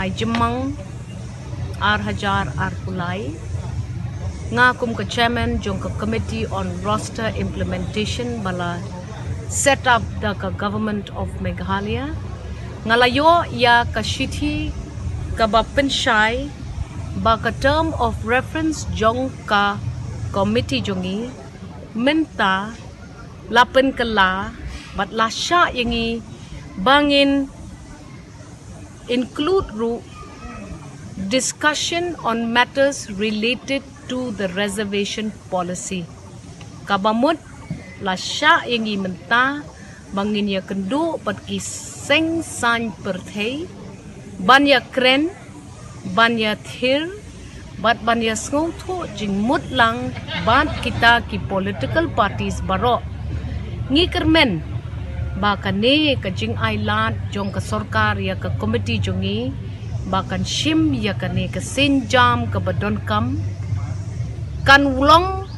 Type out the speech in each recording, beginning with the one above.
nai jemang ar hajar ar pulai nga kum ka chairman jong ka committee on roster implementation bala set up the government of Meghalaya ngalayo ya ka shithi ka ba penshai ba ka term of reference jong ka committee jongi menta lapen kala bat lasha yangi bangin include discussion on matters related to the reservation policy. Kabamut lasya yangi menta bangin ya kendu pat kiseng san perthei ban ya Kren ban ya thir bat ban ya ngotho jing mut lang ban kita ki political parties baro ngi kermen baka ne ka jing ailat jong ka Sorkar ya ka committee jongi bakan shim ya ka ne ka sinjam ka badon kam kan ulong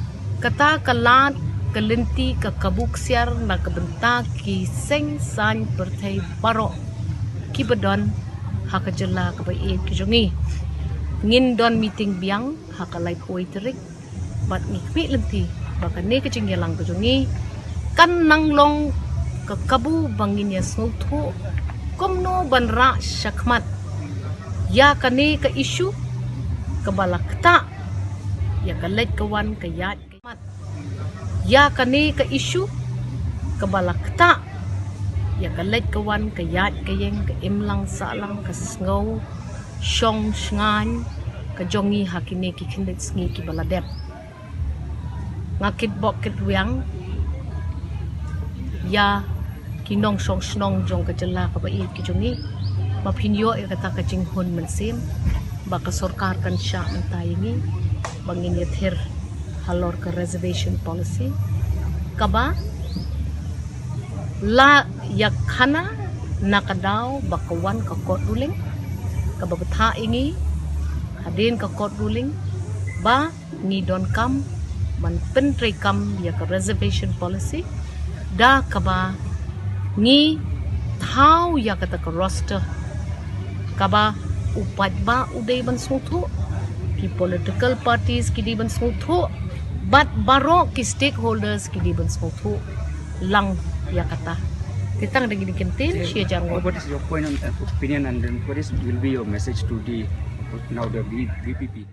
kata kalat kelinti ka kabuk siar na kabenta ki seng san perthei baro ki badon hakajala ka bai ki jongi ngin don meeting biang hakalai poitrik bat ngikmi lenti bakan ne ka jing yalang ka jongi kan nanglong ka kabu bangin ya snuthu komno banra shakmat ya kane ka issue kabalakta ya kalet kawan kayat kamat ya kane ka issue kabalakta ya kalet kawan kayat kayeng ka imlang salang ka sngaw shong shngan ka jongi hakine ki kindet sngi ki baladep ngakit bokit wiang ya kinong song snong jong ka jala ka bai ki jongi mapinyo e kata ka jinghun mensim baka Sorkar kan sya mentayangi bangin yathir Halor ka reservation policy kaba la yakhana nakadaw bakawan ka court ruling kababata ingi hadin ka court ruling ba ni don kam man pentre kam ya ka reservation policy da kaba ni thau ya kata ka roster kaba upat ba uday ban suthu ki political parties ki di ban suthu but baro ki stakeholders ki di ban suthu lang ya kata kitang dagi dikentin sia jarang what is your point on opinion and then what is will be your message to the now the VPP